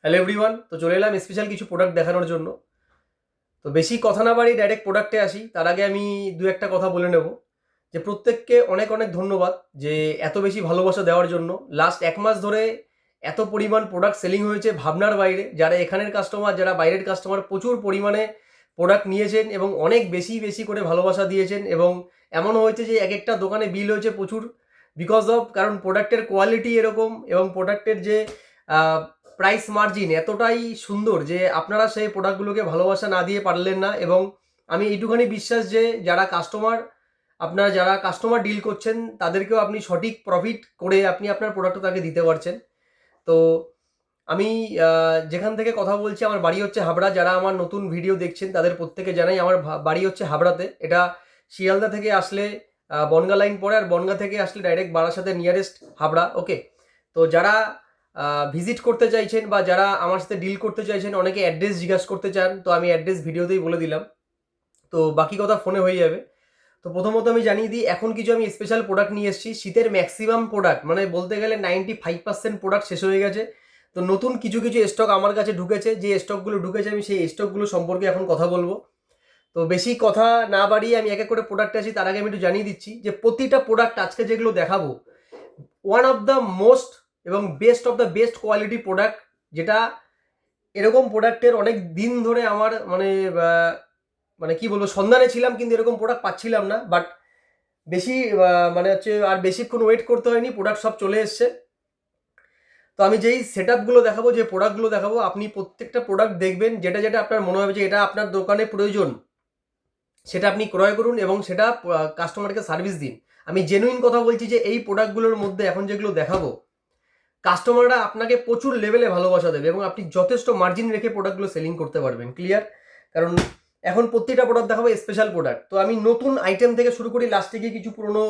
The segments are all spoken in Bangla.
হ্যালো এভরিওয়ান, তো চলে এলাম স্পেশাল কিছু প্রোডাক্ট দেখানোর জন্য। তো বেশি কথা না বাড়ি ডাইরেক্ট প্রোডাক্টে আসি। তার আগে আমি দু একটা কথা বলে নেব যে প্রত্যেককে অনেক অনেক ধন্যবাদ যে এত বেশি ভালোবাসা দেওয়ার জন্য। লাস্ট এক মাস ধরে এত পরিমাণ প্রোডাক্ট সেলিং হয়েছে ভাবনার বাইরে। যারা এখানের কাস্টমার, যারা বাইরের কাস্টমার, প্রচুর পরিমাণে প্রোডাক্ট নিয়েছেন এবং অনেক বেশি বেশি করে ভালোবাসা দিয়েছেন। এবং এমনও হয়েছে যে এক একটা দোকানে বিল হয়েছে প্রচুর, বিকজ অফ কারণ প্রোডাক্টের কোয়ালিটি এরকম এবং প্রোডাক্টের যে প্রাইস মার্জিন এতটাই সুন্দর যে আপনারা সেই প্রোডাক্টগুলোকে ভালোবাসা না দিয়ে পারলেন না। এবং আমি এইটুখানি বিশ্বাস যে যারা কাস্টমার ডিল করছেন তাদেরকেও আপনি সঠিক প্রফিট করে আপনি আপনার প্রোডাক্টটা তাকে দিতে পারছেন। তো আমি যেখান থেকে কথা বলছি, আমার বাড়ি হচ্ছে হাবড়া। যারা আমার নতুন ভিডিও দেখছেন তাদের প্রত্যেকে জানাই আমার বাড়ি হচ্ছে হাবড়াতে। এটা শিয়ালদা থেকে আসলে বনগা লাইন পড়ে, আর বনগা থেকে আসলে ডাইরেক্ট বারাসাতের নিয়ারেস্ট হাবড়া। ওকে, তো যারা ভিজিট করতে চাইছেন বা যারা আমার সাথে ডিল করতে চাইছেন, অনেকে অ্যাড্রেস জিজ্ঞাসা করতে চান, তো আমি অ্যাড্রেস ভিডিওতেই বলে দিলাম। তো বাকি কথা ফোনে হয়ে যাবে। তো প্রথমত আমি জানিয়ে দিই, এখন কিছু আমি স্পেশাল প্রোডাক্ট নিয়ে এসেছি। শীতের ম্যাক্সিমাম প্রোডাক্ট, মানে বলতে গেলে 95% প্রোডাক্ট শেষ হয়ে গেছে। তো নতুন কিছু কিছু স্টক আমার কাছে ঢুকেছে। যে স্টকগুলো ঢুকেছে আমি সেই স্টকগুলো সম্পর্কে এখন কথা বলবো। তো বেশি কথা না বাড়িয়ে আমি এক এক করে প্রোডাক্টে আসি। তার আগে আমি একটু জানিয়ে দিচ্ছি যে প্রতিটা প্রোডাক্ট আজকে যেগুলো দেখাবো, ওয়ান অফ দ্য মোস্ট এবং best of the best quality product. যেটা এরকম প্রোডাক্টের অনেক দিন ধরে আমার মানে কি বলবো, সন্ধানে ছিলাম, কিন্তু এরকম প্রোডাক্ট পাচ্ছিলাম না। বাট বেশি মানে হচ্ছে আর বেশিক্ষণ ওয়েট করতে হয়নি, প্রোডাক্ট সব চলে এসছে। তো আমি যেই সেট আপগুলো দেখাবো, যে প্রোডাক্টগুলো দেখাবো, আপনি প্রত্যেকটা প্রোডাক্ট দেখবেন, যেটা যেটা আপনার মনে হবে যে এটা আপনার দোকানে প্রয়োজন, সেটা আপনি ক্রয় করুন এবং সেটা কাস্টমারকে সার্ভিস দিন। আমি জেনুইন কথা বলছি যে এই প্রোডাক্টগুলোর মধ্যে এখন যেগুলো দেখাবো, কাস্টমাররা আপনাকে প্রচুর লেভেলে ভালোবাসা দেবে এবং আপনি যথেষ্ট মার্জিন রেখে প্রোডাক্টগুলো সেলিং করতে পারবেন। ক্লিয়ার? কারণ এখন প্রত্যেকটা প্রোডাক্ট দেখাবো স্পেশাল প্রোডাক্ট। তো আমি নতুন আইটেম থেকে শুরু করি, লাস্টে গিয়ে কিছু পুরনো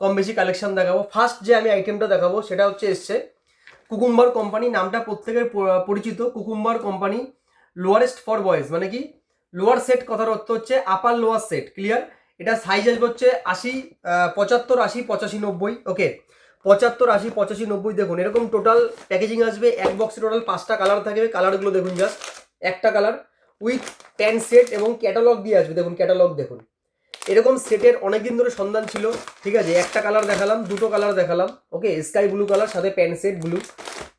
কম বেশি কালেকশন দেখাবো। ফার্স্ট যে আমি আইটেমটা দেখাবো সেটা হচ্ছে এসছে কুকুম্বার কোম্পানি। নামটা প্রত্যেকের পরিচিত। কুকুম্বার কোম্পানি লোয়ারেস্ট ফর বয়েজ, মানে কি লোয়ার সেট, কথার অর্থ হচ্ছে আপার লোয়ার সেট। ক্লিয়ার? এটা সাইজ আসবে হচ্ছে 80, 75, 80, 85, 90। ওকে, 75, 80, 85, 90। দেখুন এরকম টোটাল প্যাকেজিং আসবে। এক বক্সে টোটাল 5টা কালার থাকবে। কালারগুলো দেখুন, জাস্ট একটা কালার উইথ প্যান্ট সেট এবং ক্যাটালগ দিয়ে আসবে। দেখুন ক্যাটালগ দেখুন। এরকম সেটের অনেকদিন ধরে সন্ধান ছিল। ঠিক আছে, একটা কালার দেখালাম, দুটো কালার দেখালাম। ওকে, স্কাই ব্লু কালার, সাথে প্যান্ট সেট ব্লু,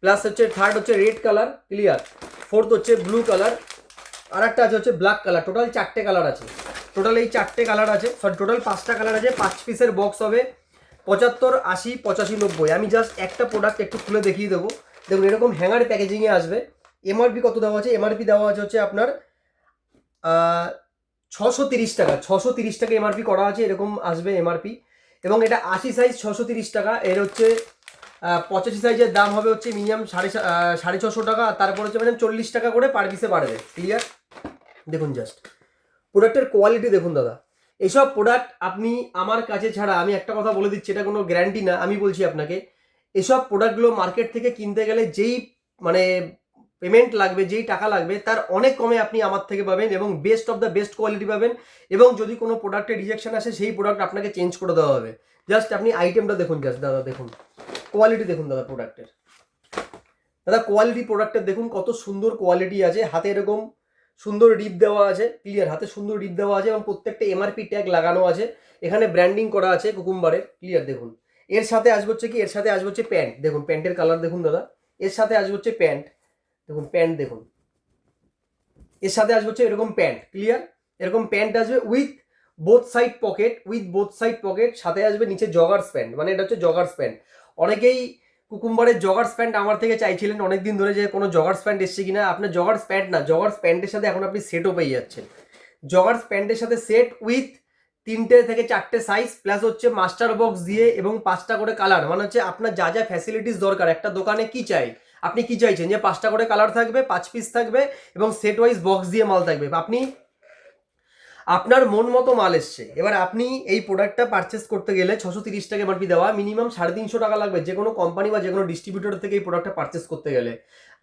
প্লাস হচ্ছে থার্ড হচ্ছে রেড কালার। ক্লিয়ার? ফোর্থ হচ্ছে ব্লু কালার, আর একটা আছে হচ্ছে ব্ল্যাক কালার। টোটাল 4টে কালার আছে। টোটাল এই 4টে কালার আছে, সরি টোটাল 5টা কালার আছে। 5 পিসের বক্স হবে। 75, 80, 85, 90। আমি জাস্ট একটা প্রোডাক্ট একটু খুলে দেখিয়ে দেবো। দেখুন এরকম হ্যাঙ্গার প্যাকেজিংয়ে আসবে। এমআরপি কত দেওয়া আছে? এমআরপি দেওয়া আছে হচ্ছে আপনার 630 টাকা। 630 টাকা এমআরপি করা আছে, এরকম আসবে এমআরপি। এবং এটা 80 সাইজ, 630 টাকা। এর হচ্ছে 85 সাইজের দাম হবে হচ্ছে মিনিমাম 650 টাকা। তারপর হচ্ছে মানে 40 টাকা করে পার পিসে বাড়বে। ক্লিয়ার? দেখুন জাস্ট প্রোডাক্টের কোয়ালিটি দেখুন দাদা। এইসব প্রোডাক্ট আপনি আমার কাছে ছাড়া, আমি একটা কথা বলে দিচ্ছি, এটা কোনো গ্যারান্টি না, আমি বলছি আপনাকে, এসব প্রোডাক্টগুলো মার্কেট থেকে কিনতে গেলে যেই মানে পেমেন্ট লাগবে, যেই টাকা লাগবে, তার অনেক কমে আপনি আমার থেকে পাবেন এবং best of the best quality পাবেন। এবং যদি কোনো প্রোডাক্টে রিজেকশন আসে, সেই প্রোডাক্ট আপনাকে চেঞ্জ করে দেওয়া হবে। জাস্ট আপনি আইটেমটা দেখুন, জাস্ট দাদা দেখুন কোয়ালিটি দেখুন দাদা প্রোডাক্টের। দাদা কোয়ালিটি প্রোডাক্টের দেখুন কত সুন্দর কোয়ালিটি আছে। হাতে এরকম সুন্দর রিপ দেওয়া আছে। ক্লিয়ার? হাতে সুন্দর রিপ দেওয়া আছে এবং প্রত্যেকটা এমআরপি ট্যাগ লাগানো আছে। এখানে ব্র্যান্ডিং করা আছে কুকুম্বারের। ক্লিয়ার? দেখুন এর সাথে আসবে হচ্ছে কি, এর সাথে আসবে হচ্ছে প্যান্ট। দেখুন প্যান্টের কালার দেখুন দাদা। এর সাথে আসবে হচ্ছে প্যান্ট। দেখুন প্যান্ট দেখুন, এর সাথে আসবে হচ্ছে এরকম প্যান্ট। ক্লিয়ার? এরকম প্যান্ট আসবে উইথ বোথ সাইড পকেট, সাথে আসবে নিচে জগার্স প্যান্ট, মানে এটা হচ্ছে জগার্স প্যান্ট। অনেকেই কুকুম্বারের জগার্স প্যান্ট আমার থেকে চাইছিলেন অনেকদিন ধরে যে কোনো জগার্স প্যান্ট এসছে কিনা। আপনার জগার্স প্যান্ট না, জগার্স প্যান্টের সাথে এখন আপনি সেটও পেয়ে যাচ্ছেন। জগার্স প্যান্টের সাথে সেট উইথ 3টে থেকে 4টে সাইজ, প্লাস হচ্ছে মাস্টার বক্স দিয়ে এবং 5টা করে কালার। মানে হচ্ছে আপনার যা যা ফ্যাসিলিটিস দরকার, একটা দোকানে কি চাই, আপনি কি চাইছেন যে 5টা করে কালার থাকবে, 5 পিস থাকবে এবং সেট ওয়াইজ বক্স দিয়ে মাল থাকবে। আপনি আপনার মন মতো মাল এসছে। এবার আপনি এই প্রোডাক্টটা পারচেস করতে গেলে 630 টাকা এমআরপি দেওয়া, মিনিমাম 350 টাকা লাগবে যে কোনো কোম্পানি বা যে কোনো ডিস্ট্রিবিউটর থেকে এই প্রোডাক্টটা পারচেস করতে গেলে।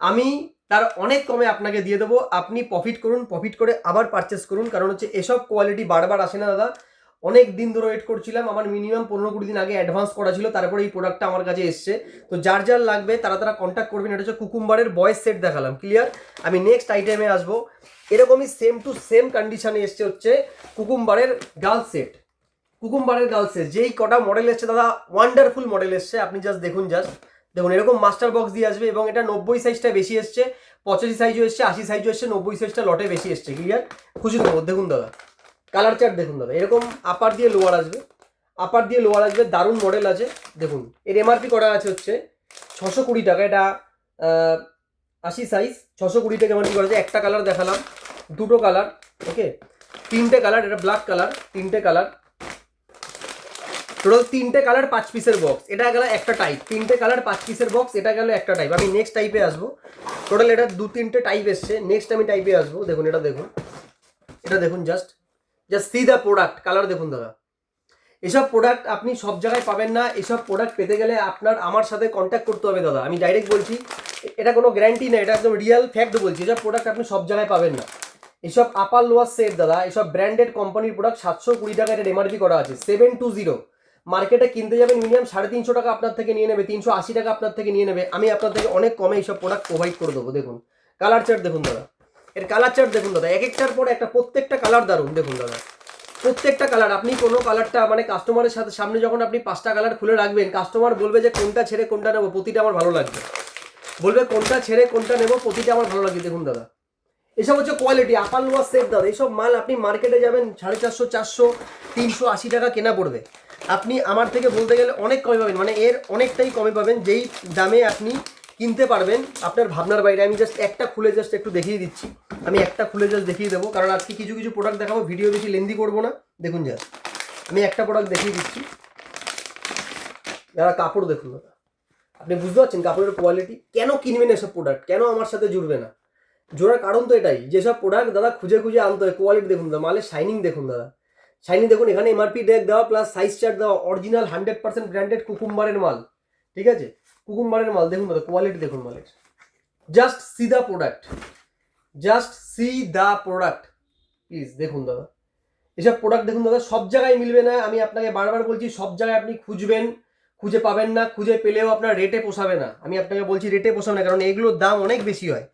আমি তার অনেক কমে আপনাকে দিয়ে দেবো। আপনি প্রফিট করুন, প্রফিট করে আবার পারচেস করুন। কারণ হচ্ছে এসব কোয়ালিটি বারবার আসে না দাদা। অনেক দিন ধরে ওয়েট করছিলাম, আমার মিনিমাম 15-20 দিন আগে অ্যাডভান্স করা ছিল, তারপরে এই প্রোডাক্টটা আমার কাছে এসছে। তো যার যার লাগবে তারা কন্ট্যাক্ট করবেন। এটা হচ্ছে কুকুম্বারের বয়েস সেট দেখালাম, ক্লিয়ার। আমি নেক্সট আইটেমে আসবো। এরকমই সেম টু সেম কন্ডিশনে এসছে হচ্ছে কুকুম্বারের গার্লস সেট। কুকুম্বারের গার্লসের যেই কটা মডেল এসছে দাদা, ওয়ান্ডারফুল মডেল এসছে। আপনি জাস্ট দেখুন, দেখুন এরকম মাস্টার বক্স দিয়ে আসবে, এবং এটা 90 সাইজটা বেশি এসছে, 85 সাইজও এসছে, 80 সাইজও এসছে, 90 সাইজটা লটে বেশি এসছে, ক্লিয়ার। খুশি দেবো, দেখুন দাদা কালার চার্ট দেখুন দাদা, এরকম আপার দিয়ে লোয়ার আসবে, আপার দিয়ে লোয়ার আসবে, দারুণ মডেল আছে। দেখুন এর এমআরপি করা আছে হচ্ছে 620 টাকা। এটা 80 সাইজ, 620 টাকা এমআরপি করা আছে। একটা কালার দেখালাম, দুটো কালার, ওকে, তিনটে কালার, এটা ব্ল্যাক কালার, তিনটে কালার, টোটাল 3টে কালার 5 পিসের বক্স। এটা গেল একটা টাইপ, 3টে কালার 5 পিসের বক্স, এটা গেল একটা টাইপ। আমি নেক্সট টাইপে আসবো। টোটাল এটা 2-3টে টাইপ এসছে, নেক্সট আমি টাইপে আসবো। দেখুন এটা দেখুন, এটা দেখুন, just see the product, colour দেখুন দাদা। এসব প্রোডাক্ট আপনি সব জায়গায় পাবেন না। এসব প্রোডাক্ট পেতে গেলে আপনার আমার সাথে কন্ট্যাক্ট করতে হবে দাদা, আমি ডাইরেক্ট বলছি, এটা কোনো গ্যারান্টি না, এটা একদম রিয়েল ফ্যাক্ট বলছি। এসব প্রোডাক্ট আপনি সব জায়গায় পাবেন না। এসব আপার লোয়ার সেট দাদা, এসব ব্র্যান্ডেড কোম্পানির প্রোডাক্ট 720 টাকা এটা এমআরপি করা আছে, 720। মার্কেটে কিনতে যাবেন মিনিমাম 350 টাকা আপনার থেকে নিয়ে নেবে, 380 টাকা আপনার থেকে নিয়ে নেবে। আমি আপনার থেকে অনেক কমে এইসব প্রোডাক্ট প্রোভাইড করে দেবো। দেখুন কালার চার্ট দেখুন দাদা, এর কালার চার্ট দেখুন দাদা, এক একটার পর একটা, প্রত্যেকটা কালার দারুন। দেখুন দাদা প্রত্যেকটা কালার, আপনি কোনো কালারটা মানে কাস্টমারের সাথে সামনে যখন আপনি 5টা কালার খুলে রাখবেন, কাস্টমার বলবে যে কোনটা ছেড়ে কোনটা নেবো, প্রতিটা আমার ভালো লাগবে, বলবে কোনটা ছেড়ে কোনটা নেবো, প্রতিটা আমার ভালো লাগবে। দেখুন দাদা এসব হচ্ছে কোয়ালিটি, আপার লোয়ার সেট দাদা। এইসব মাল আপনি মার্কেটে যাবেন 450, 400, 380 টাকা কেনা পড়বে, আপনি আমার থেকে বলতে গেলে অনেক কমে পাবেন, মানে এর অনেকটাই কমে পাবেন, যেই দামে আপনি কিনতে পারবেন আপনার ভাবনার বাইরে। আমি জাস্ট একটা খুলে জাস্ট একটু দেখিয়ে দিচ্ছি, আমি একটা খুলে জাস্ট দেখিয়ে দেবো, কারণ আজকে কিছু কিছু প্রোডাক্ট দেখাবো, ভিডিও বেশি লেন্দি করবো না। দেখুন জাস্ট আমি একটা প্রোডাক্ট দেখিয়ে দিচ্ছি, যারা কাপড় দেখুন দাদা, আপনি বুঝতে পারছেন কাপড়ের কোয়ালিটি। কেন কিনবেন এসব প্রোডাক্ট, কেন আমার সাথে জুড়বে না? জোড়ার কারণ তো এটাই, যেসব প্রোডাক্ট দাদা খুঁজে খুঁজে আনতে হয়। কোয়ালিটি দেখুন দাদা, মালের শাইনিং দেখুন দাদা, শাইনিং দেখুন, এখানে এমআরপি ট্যাগ দেওয়া প্লাস সাইজ চার্ট দেওয়া, অরিজিনাল 100% ব্র্যান্ডেড কুকুম্বারের মাল, ঠিক আছে, কুকুম্বারের মাল। দেখুন দাদা কোয়ালিটি দেখুন মালের, just see the product, just see the product please. দেখুন দাদা এসব প্রোডাক্ট দেখুন দাদা, সব জায়গায় মিলবে না, আমি আপনাকে বারবার বলছি, সব জায়গায় আপনি খুঁজবেন, খুঁজে পাবেন না, খুঁজে পেলেও আপনার রেটে পোষাবে না। আমি আপনাকে বলছি রেটে পোষাবে না, কারণ এগুলোর দাম অনেক বেশি হয়,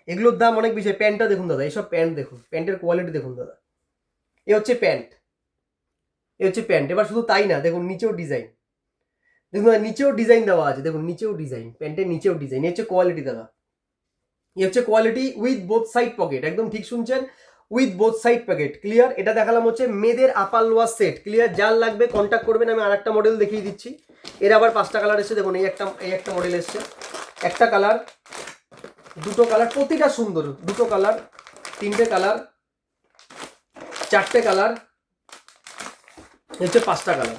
এগুলোর দাম অনেক বেশি হয়। প্যান্টটা দেখুন দাদা, এইসব প্যান্ট দেখুন, প্যান্টের কোয়ালিটি দেখুন দাদা, এ হচ্ছে প্যান্ট, এ হচ্ছে প্যান্ট। এবার শুধু তাই না, দেখুন নিচেও ডিজাইন, দেখুন দাদা নিচেও ডিজাইন দেওয়া আছে, দেখুন নিচেও ডিজাইন, প্যান্টের নিচেও ডিজাইন, এ হচ্ছে কোয়ালিটি দাদা, এ হচ্ছে quality with both side pocket, একদম ঠিক শুনছেন, with both side pocket, clear. এটা দেখালাম হচ্ছে মেয়েদের আপার লোয়ার সেট, ক্লিয়ার। যার লাগবে কন্ট্যাক্ট করবেন। আমি আরেকটা মডেল দেখিয়ে দিচ্ছি, এর আবার 5টা কালার এসছে, দেখুন এই একটা মডেল এসছে, একটা কালার, দুটো কালার, প্রতিটা সুন্দর, দুটো কালার, 3টে কালার, 4টে কালার, হচ্ছে 5টা কালার,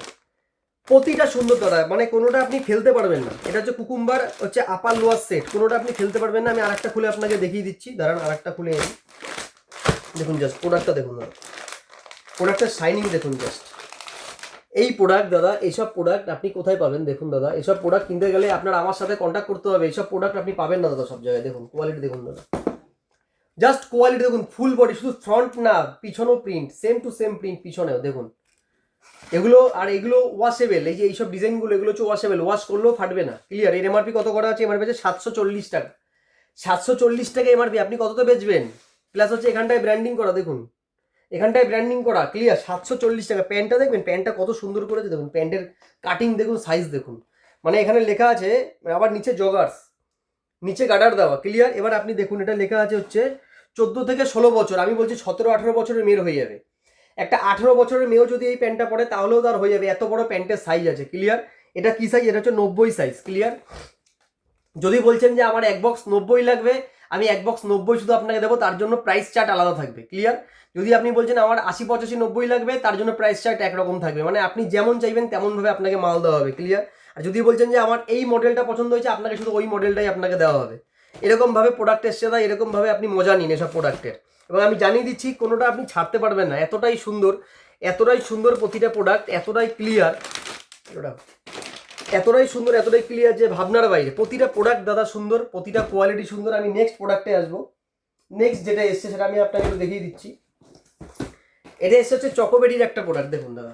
প্রতিটা সুন্দর দাদা, মানে কোনোটা আপনি ফেলতে পারবেন না। এটা হচ্ছে কুকুম্বার হচ্ছে আপার লোয়ার সেট, কোনোটা আপনি ফেলতে পারবেন না। আমি আরেকটা খুলে আপনাকে দেখিয়ে দিচ্ছি, দাঁড়ান আরেকটা খুলে এনে দেখুন, জাস্ট প্রোডাক্টটা দেখুন দাদা, প্রোডাক্টের শাইনিং দেখুন জাস্ট। এই প্রোডাক্ট দাদা, এইসব প্রোডাক্ট আপনি কোথায় পাবেন? দেখুন দাদা এসব প্রোডাক্ট কিনতে গেলে আপনার আমার সাথে কন্ট্যাক্ট করতে হবে, এইসব প্রোডাক্ট আপনি পাবেন না দাদা সব জায়গায়। দেখুন কোয়ালিটি দেখুন দাদা, জাস্ট কোয়ালিটি দেখুন, ফুল বডি, শুধু ফ্রন্ট না পিছনেও print, same to same print পিছনেও দেখুন এগুলো। আর এগুলো ওয়াশেবেল, এই যে এইসব ডিজাইনগুলো এগুলো হচ্ছে ওয়াশেবেল, ওয়াশ করলেও ফাটবে না, ক্লিয়ার। এর এমআরপি কত করা আছে? এমআরপি আছে 740 টাকা, 740 টাকা এমআরপি। আপনি কততে বেচবেন? প্লাস হচ্ছে এখানটায় ব্র্যান্ডিং করা, দেখুন এখানটায় ব্র্যান্ডিং করা, ক্লিয়ার, 740 টাকা। প্যান্টটা দেখবেন, প্যান্টটা কত সুন্দর করেছে দেখুন, প্যান্টের কাটিং দেখুন, সাইজ দেখুন, মানে এখানে লেখা আছে, আবার নিচে জগার্স, নিচে গার্ডার দেওয়া, ক্লিয়ার। এবার আপনি দেখুন এটা লেখা আছে হচ্ছে 14 থেকে 16 বছর, আমি বলছি 17-18 বছরের মেয়ের হয়ে যাবে। একটা 18 বছরের মেয়েও যদি এই প্যান্টটা পরে তাহলেও তার হয়ে যাবে, এত বড় প্যান্টের সাইজ আছে, ক্লিয়ার। এটা কি সাইজ? এটা হচ্ছে 90 সাইজ, ক্লিয়ার। যদি বলছেন যে আমার এক বক্স 90 লাগবে, আমি এক বক্স 90 শুধু আপনাকে দেবো, তার জন্য প্রাইস চার্ট আলাদা থাকবে, ক্লিয়ার। যদি আপনি বলছেন আমার 80, 85, 90 লাগবে, তার জন্য প্রাইস চার্ট একরকম থাকবে, মানে আপনি যেমন চাইবেন তেমনভাবে আপনাকে মাল দেওয়া হবে, ক্লিয়ার। আর যদি বলছেন যে আমার এই মডেলটা পছন্দ হয়েছে, আপনাকে শুধু ওই মডেলটাই আপনাকে দেওয়া হবে। এরকমভাবে প্রোডাক্ট এসছে, তাই এরকমভাবে আপনি মজা নিন এসব প্রোডাক্টের। এবং আমি জানিয়ে দিচ্ছি কোনোটা আপনি ছাড়তে পারবেন না, এতটাই সুন্দর, এতটাই সুন্দর প্রতিটা প্রোডাক্ট, এতটাই ক্লিয়ার, এতটাই সুন্দর, এতটাই ক্লিয়ার যে ভাবনার বাইরে। প্রতিটা প্রোডাক্ট দাদা সুন্দর, প্রতিটা কোয়ালিটি সুন্দর। আমি নেক্সট প্রোডাক্টে আসবো। নেক্সট যেটা এসছে সেটা আমি আপনাকে একটু দেখিয়ে দিচ্ছি। এটা এসছে হচ্ছে চকোবেরির একটা প্রোডাক্ট, দেখুন দাদা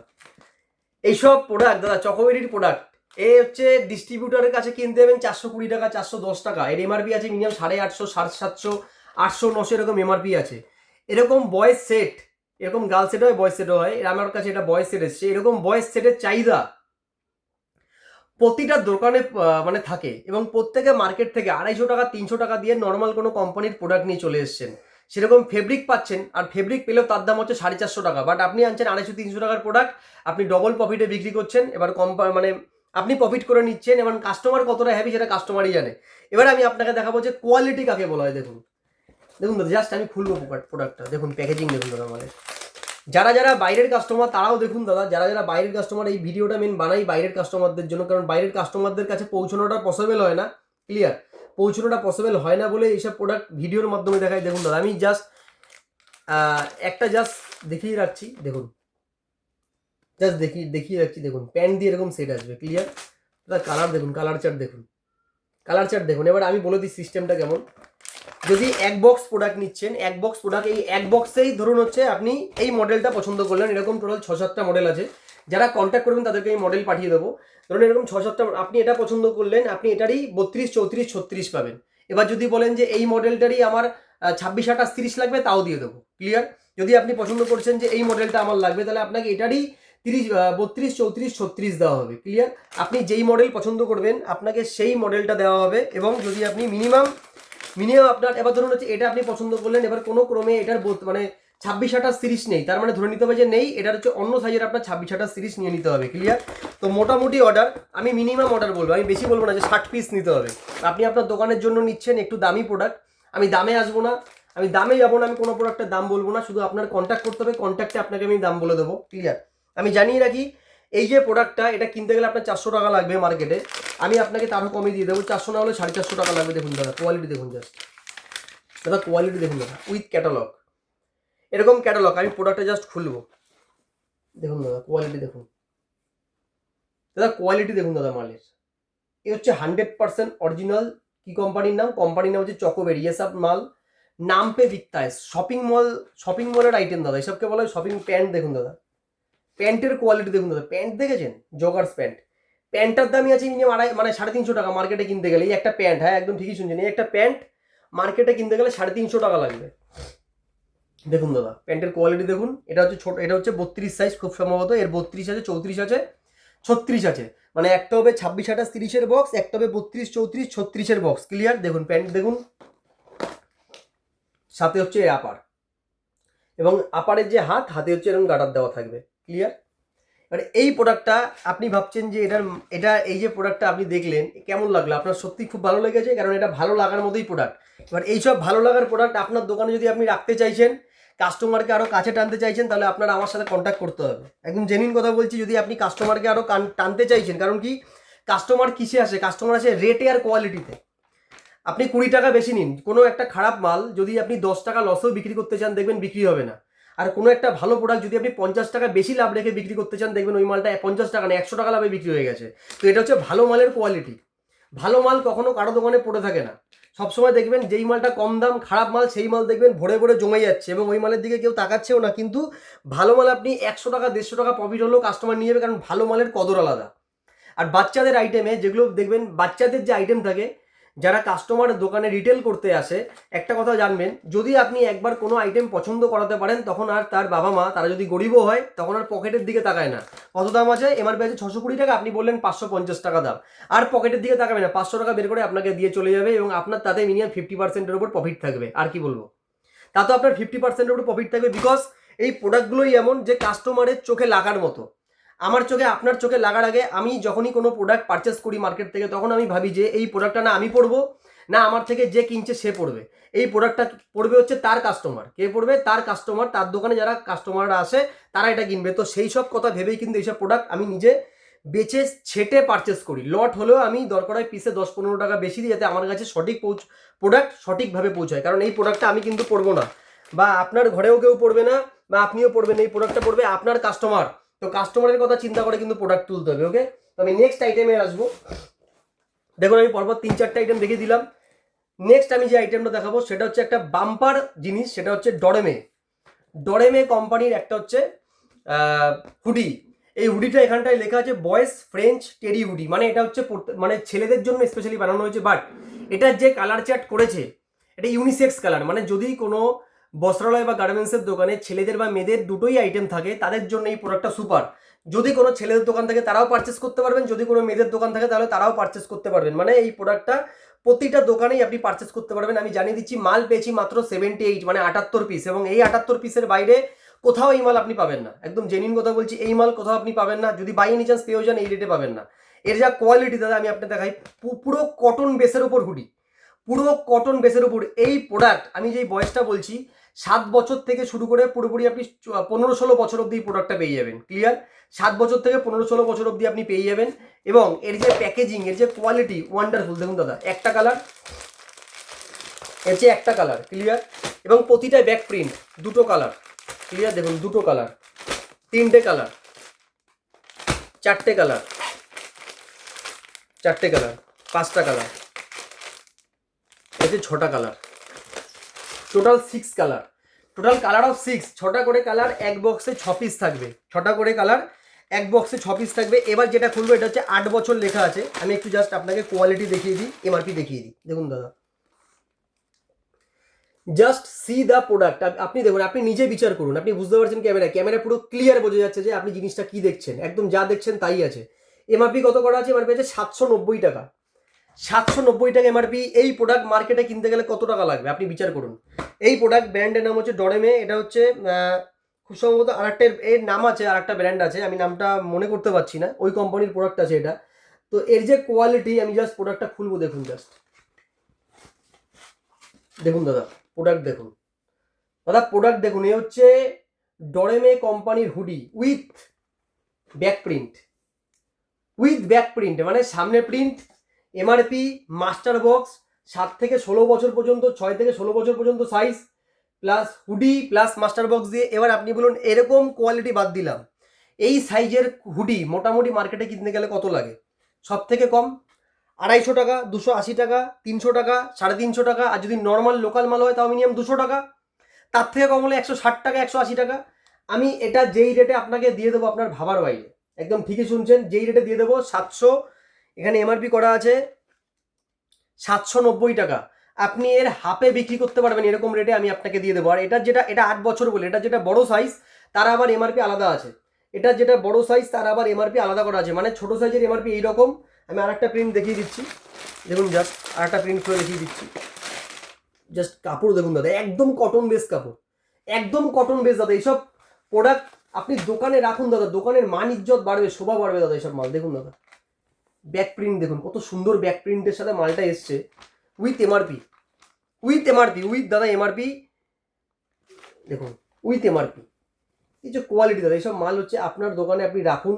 এইসব প্রোডাক্ট দাদা চকোবেরির প্রোডাক্ট এ হচ্ছে ডিস্ট্রিবিউটারের কাছে কিনতে যাবেন 420 টাকা 410 টাকা, এর এমআরপি আছে মিনিমাম 850, 750, 800, 900 এরকম এমআরপি আছে। এরকম বয়েস সেট, এরকম গার্ল সেট হয়, বয়েস সেটও হয়, আমার কাছে এটা বয়েস সেট এসছে। এরকম বয়েস সেটের চাহিদা প্রতিটা দোকানে মানে থাকে, এবং প্রত্যেকে মার্কেট থেকে 250 টাকা 300 টাকা দিয়ে নর্মাল কোনো কোম্পানির প্রোডাক্ট নিয়ে চলে এসছেন। সেরকম ফেব্রিক পাচ্ছেন, আর ফেব্রিক পেলেও তার দাম হচ্ছে 450 টাকা, বাট আপনি আনছেন 250-300 টাকার প্রোডাক্ট, আপনি ডবল প্রফিটে বিক্রি করছেন। এবার মানে আপনি প্রফিট করে নিচ্ছেন, এবং কাস্টমার কতটা হ্যাপি সেটা কাস্টমারই জানে। এবার আমি আপনাকে দেখাবো যে কোয়ালিটি কাকে বলা হয়। দেখুন দেখুন দাদা, জাস্ট আমি খুলবো প্রোডাক্টটা, দেখুন প্যাকেজিং দেখুন দাদা আমাদের। যারা যারা বাইরের কাস্টমার তারাও দেখুন দাদা, যারা যারা বাইরের কাস্টমার, এই ভিডিওটা মেন বানাই বাইরের কাস্টমারদের জন্য, কারণ বাইরের কাস্টমারদের কাছে পৌঁছানোটা পসিবল হয় না, ক্লিয়ার, পৌঁছানোটা পসিবল হয় না বলে এইসব প্রোডাক্ট ভিডিওর মাধ্যমে দেখাই। দেখুন দাদা, আমি জাস্ট একটা জাস্ট দেখিয়ে রাখছি, দেখুন জাস্ট দেখিয়ে রাখছি। দেখুন প্যান্ট দিয়ে এরকম সেট আসবে, ক্লিয়ার দাদা। কালার দেখুন, কালার চার্ট দেখুন, কালার চার্ট দেখুন। এবার আমি বলে দিই সিস্টেমটা কেমন। যদি এক বক্স প্রোডাক্ট নিচ্ছেন, এক বক্স প্রোডাক্ট, এই এক বক্সেই ধরুন হচ্ছে আপনি এই মডেলটা পছন্দ করলেন, এরকম টোটাল 6-7টা মডেল আছে, যারা কন্ট্যাক্ট করবেন তাদেরকে এই মডেল পাঠিয়ে দেবো। ধরুন এরকম 6-7টা আপনি এটা পছন্দ করলেন, আপনি এটারই 32, 34, 36 পাবেন। এবার যদি বলেন যে এই মডেলটারই আমার 26, 28, 30 লাগবে, তাও দিয়ে দেবো, ক্লিয়ার। যদি আপনি পছন্দ করছেন যে এই মডেলটা আমার লাগবে, তাহলে আপনাকে এটারই 32, 34, 36 দেওয়া হবে, ক্লিয়ার। আপনি যেই মডেল পছন্দ করবেন আপনাকে সেই মডেলটা দেওয়া হবে। এবং যদি আপনি মিনিমাম আপনার, এবার ধরুন হচ্ছে এটা আপনি পছন্দ করলেন, এবার কোনো ক্রমে এটার মানে 26, 28, 30 নেই, তার মানে ধরে নিতে হবে যে নেই, এটার হচ্ছে অন্য সাইজের আপনার 26, 28, 30 নিয়ে নিতে হবে, ক্লিয়ার। তো মোটামুটি অর্ডার, আমি মিনিমাম অর্ডার বলবো, আমি বেশি বলবো না যে 60 পিস নিতে হবে। আপনি আপনার দোকানের জন্য নিচ্ছেন একটু দামি প্রোডাক্ট, আমি দামে আসবো না, আমি দামে যাবো না, আমি কোনো প্রোডাক্টের দাম বলবো না, শুধু আপনার কন্ট্যাক্ট করতে হবে, কন্ট্যাক্টে আপনাকে আমি দাম বলে দেবো, ক্লিয়ার। আমি জানিয়ে রাখি, এই যে প্রোডাক্টটা, এটা কিনতে গেলে আপনার 400 টাকা লাগবে মার্কেটে, আমি আপনাকে তারও কমে দিয়ে দেবো, 400 না হলে 450 টাকা লাগবে। দেখুন দাদা কোয়ালিটি দেখুন, জাস্ট দাদা কোয়ালিটি দেখুন দাদা, উইথ ক্যাটালগ, এরকম ক্যাটালগ। আমি প্রোডাক্টটা জাস্ট খুলবো, দেখুন দাদা কোয়ালিটি দেখুন দাদা, কোয়ালিটি দেখুন দাদা মালের। এ হচ্ছে 100% অরিজিনাল। কি কোম্পানির নাম? কোম্পানির নাম হচ্ছে চকোবেরি। এসব মাল নাম পে বিকতা হয়, শপিং মলের আইটেম দাদা, এসবকে বলা হয় শপিং। প্যান্ট দেখুন দাদা, প্যান্টের কোয়ালিটি দেখুন দাদা, প্যান্ট দেখেছেন? জগার্স প্যান্ট, প্যান্টটার দামই আছে মিনিমাম মানে 350 টাকা মার্কেটে কিনতে গেলে। এই একটা প্যান্ট, হ্যাঁ একদম ঠিকই শুনছেন, এই একটা প্যান্ট মার্কেটে কিনতে গেলে 350 টাকা লাগবে। দেখুন দাদা প্যান্টের কোয়ালিটি দেখুন, এটা হচ্ছে ছোট, এটা হচ্ছে 32 সাইজ খুব সম্ভবত, এর 32 আছে, 34 আছে, 36 আছে, মানে একটা হবে 26, 28, 30-এর বক্স, একটা হবে 32, 34, 36-এর বক্স, ক্লিয়ার। দেখুন প্যান্ট দেখুন, সাথে হচ্ছে আপার, এবং আপারের যে হাতে হচ্ছে এরকম গার্ডার দেওয়া থাকবে, ক্লিয়ার। মানে এই প্রোডাক্টটা আপনি ভাবছেন যে এটা এই যে প্রোডাক্টটা আপনি দেখলেন কেমন লাগলো, আপনার সত্যি খুব ভালো লেগেছে, কারণ এটা ভালো লাগার মতোই প্রোডাক্ট। এবার এইসব ভালো লাগার প্রোডাক্ট আপনার দোকানে যদি আপনি রাখতে চাইছেন, কাস্টমারকে আরও কাছে টানতে চাইছেন, তাহলে আপনারা আমার সাথে কন্ট্যাক্ট করতে হবে। একদম জেনুইন কথা বলছি, যদি আপনি কাস্টমারকে আরও টানতে চাইছেন, কারণ কি কাস্টমার কিসে আসে? কাস্টমার আসে রেটে আর কোয়ালিটিতে। আপনি 20 টাকা বেশি নিন, কোনো একটা খারাপ মাল যদি আপনি 10 টাকা লসেও বিক্রি করতে চান, দেখবেন বিক্রি হবে না। আর কোনো একটা ভালো প্রোডাক্ট যদি আপনি 50 টাকা বেশি লাভ রেখে বিক্রি করতে চান, দেখবেন ওই মালটা 50 টাকা না 100 টাকা লাভে বিক্রি হয়ে গেছে। তো এটা হচ্ছে ভালো মালের কোয়ালিটি। ভালো মাল কখনো কারো দোকানে পড়ে থাকে না, সবসময় দেখবেন যেই মালটা কম দাম খারাপ মাল, সেই মাল দেখবেন ভরে ভরে জমে যাচ্ছে, এবং ওই মালের দিকে কেউ তাকাচ্ছেও না। কিন্তু ভালো মাল আপনি 100 টাকা 150 টাকা প্রফিট হলেও কাস্টমার নিয়ে যাবে, কারণ ভালো মালের কদর আলাদা। আর বাচ্চাদের আইটেমে যেগুলো দেখবেন, বাচ্চাদের যে আইটেম থাকে, যারা কাস্টমার দোকানে রিটেল করতে আসে, একটা কথা জানবেন, যদি আপনি একবার কোনো আইটেম পছন্দ করাতে পারেন, তখন আর তার বাবা মা, তারা যদি গরিবও হয়, তখন আর পকেটের দিকে তাকায় না। কত দাম আছে? এমআরপি আছে 620 টাকা, আপনি বললেন 550 টাকা দাম, আর পকেটের দিকে তাকাবে না, 500 টাকা বের করে আপনাকে দিয়ে চলে যাবে, এবং আপনার তাতে মিনিমাম 50%-এর উপর প্রফিট থাকবে। আর কি বলবো, তা তো আপনার 50%-এর উপর প্রফিট থাকবে, বিকজ এই প্রোডাক্টগুলোই এমন যে কাস্টমারের চোখে লাগার মতো। আমার চোখে আপনার চোখে লাগার আগে আমি যখনই কোনো প্রোডাক্ট পারচেস করি মার্কেট থেকে, তখন আমি ভাবি যে এই প্রোডাক্টটা না আমি পড়বো, না আমার থেকে যে কিনছে সে পড়বে। এই প্রোডাক্টটা পড়বে হচ্ছে তার কাস্টমার। কে পড়বে? তার কাস্টমার। তার দোকানে যারা কাস্টমাররা আসে তারা এটা কিনবে। তো সেই সব কথা ভেবেই কিন্তু এইসব প্রোডাক্ট আমি নিজে বেচে ছেটে পারচেস করি। লট হলেও আমি দরকার হয় পিসে 10-15 টাকা বেশি দিই, যাতে আমার কাছে সঠিক প্রোডাক্ট সঠিকভাবে পৌঁছায়। কারণ এই প্রোডাক্টটা আমি কিন্তু পড়বো না, বা আপনার ঘরেও কেউ পড়বে না, বা আপনিও পড়বেন। এই প্রোডাক্টটা পড়বে আপনার কাস্টমার। তো কাস্টমারের কথা চিন্তা করে কিন্তু প্রোডাক্ট তুলতে হবে। ওকে, তো আমি নেক্সট আইটেমে আসবো। দেখুন আমি পরপর 3-4টা আইটেম দেখিয়ে দিলাম। নেক্সট আমি যে আইটেমটা দেখাবো সেটা হচ্ছে একটা বাম্পার জিনিস, সেটা হচ্ছে ডরেমে কোম্পানির একটা হচ্ছে হুডি। এই হুডিটা এখানটায় লেখা আছে বয়েজ ফ্রেঞ্চ টেরি হুডি, মানে এটা হচ্ছে মানে ছেলেদের জন্য স্পেশালি বানানো হয়েছে। বাট এটার যে কালার চার্ট করেছে এটা ইউনিসেক্স কালার, মানে যদি কোনো বস্ত্রালয় বা গার্মেন্টসের দোকানে ছেলেদের বা মেয়েদের দুটোই আইটেম থাকে তাদের জন্য এই প্রোডাক্টটা সুপার। যদি কোনো ছেলেদের দোকান থাকে তারাও পারচেস করতে পারবেন, যদি কোনো মেয়েদের দোকান থাকে তাহলে তারাও পারচেস করতে পারবেন। মানে এই প্রোডাক্টটা প্রতিটা দোকানেই আপনি পারচেস করতে পারবেন। আমি জানিয়ে দিচ্ছি মাল পেয়েছি মাত্র 78, মানে 78 পিস, এবং এই 78 পিসের বাইরে কোথাও এই মাল আপনি পাবেন না। একদম জেনুইন কথা বলছি, এই মাল কোথাও আপনি পাবেন না। যদি বাই এনি চান্স পেয়েও যান এই রেটে পাবেন না। এর যা কোয়ালিটি দাদা আমি আপনাকে দেখাই, পুরো কটন বেসের উপর হুডি, পুরো কটন বেসের উপর এই প্রোডাক্ট। আমি যেই বয়সটা বলছি 7 বছর থেকে শুরু করে পুরোপুরি আপনি 15-16 বছর অব্দি এই প্রোডাক্টটা পেয়ে যাবেন। ক্লিয়ার? 7 বছর থেকে 15-16 বছর অব্দি আপনি পেয়ে যাবেন। এবং এর যে প্যাকেজিং, এর যে কোয়ালিটি ওয়ান্ডারফুল। দেখুন দাদা, একটা কালার, এর যে একটা কালার। ক্লিয়ার? এবং প্রতিটা ব্যাক প্রিন্ট, দুটো কালার। ক্লিয়ার? দেখুন দুটো কালার, তিনটে কালার, চারটে কালার, চারটে কালার, পাঁচটা কালার, এতে 6টা colour, total 6 colour, total colour of 6। 6টা করে কালার এক বক্সে 6 পিস থাকবে, 6টা করে কালার এক বক্সে 6 পিস থাকবে। এবার যেটা খুলবো এটা হচ্ছে 8 বছর লেখা আছে। আমি একটু জাস্ট আপনাকে কোয়ালিটি দেখিয়ে দিই, এমআরপি দেখিয়ে দিই। দেখুন দাদা, জাস্ট সি দ্য প্রোডাক্ট। আপনি দেখুন, আপনি নিজে বিচার করুন, আপনি বুঝতে পারছেন ক্যামেরা পুরো ক্লিয়ার বোঝা যাচ্ছে যে আপনি জিনিসটা কি দেখছেন, একদম যা দেখছেন তাই আছে। এমআরপি কত করা আছে? এমআরপি আছে 790 টাকা। 790 টাকা এমআরপি। এই প্রোডাক্ট মার্কেটে কিনতে গেলে কত টাকা লাগবে আপনি বিচার করুন। এই প্রোডাক্ট ব্র্যান্ডের নাম হচ্ছে ডরেমে। এটা হচ্ছে খুব সম্ভবত আরেকটা এর নাম আছে, আরেকটা ব্র্যান্ড আছে, আমি নামটা মনে করতে পারছি না, ওই কোম্পানির প্রোডাক্ট আছে এটা। তো এর যে কোয়ালিটি, আমি জাস্ট প্রোডাক্টটা খুলবো, দেখুন জাস্ট দেখুন দাদা, প্রোডাক্ট দেখুন দাদা, প্রোডাক্ট দেখুন। এ হচ্ছে ডরেমে কোম্পানির hoodie with back print, with back print, মানে সামনে প্রিন্ট। এমআরপি মাস্টার বক্স, 7 থেকে 16 বছর পর্যন্ত, 6 থেকে 16 বছর পর্যন্ত size, plus hoodie plus master box দিয়ে। এবার আপনি বলুন, এরকম কোয়ালিটি বাদ দিলাম, এই সাইজের হুডি মোটামুটি মার্কেটে কিনতে গেলে কত লাগে? সব থেকে কম 250 টাকা, 280 টাকা, 300 টাকা, 350 টাকা। আর যদি নর্মাল লোকাল মাল হয় তাও মিনিমাম 200 টাকা। তার থেকে কম হলে 160 টাকা, 180 টাকা। আমি এটা যেই রেটে আপনাকে দিয়ে দেবো আপনার ভাবার বাইরে, একদম ঠিকই শুনছেন, যেই রেটে দিয়ে দেবো 700, এখানে এমআরপি করা আছে 790 টাকা। আপনি এর হাফে বিক্রি করতে পারবেন এরকম রেটে আমি আপনাকে দিয়ে দেবো। আর এটা যেটা, এটা 8 বছর বলে, এটা যেটা বড় সাইজ তার আবার এমআরপি আলাদা আছে। এটা যেটা বড় সাইজ তার আবার এমআরপি আলাদা করা আছে, মানে ছোট সাইজের এমআরপি এইরকম। আমি আরেকটা প্রিন্ট দেখিয়ে দিচ্ছি, দেখুন জাস্ট আরেকটা প্রিন্ট করে দেখিয়ে দিচ্ছি। জাস্ট কাপড় দেখুন দাদা, একদম কটন বেস কাপড়, একদম কটন বেস দাদা। এইসব প্রোডাক্ট আপনি দোকানে রাখুন দাদা, দোকানের মান ইজ্জত বাড়বে, শোভা বাড়বে দাদা এইসব মাল। দেখুন দাদা, ব্যাক প্রিন্ট দেখুন, কত সুন্দর ব্যাক প্রিন্টের সাথে মালটা এসছে, with MRP, with MRP, with দাদা এমআরপি দেখুন, উইথ এমআরপি। এই যে কোয়ালিটি দাদা, এইসব মাল হচ্ছে আপনার দোকানে আপনি রাখুন।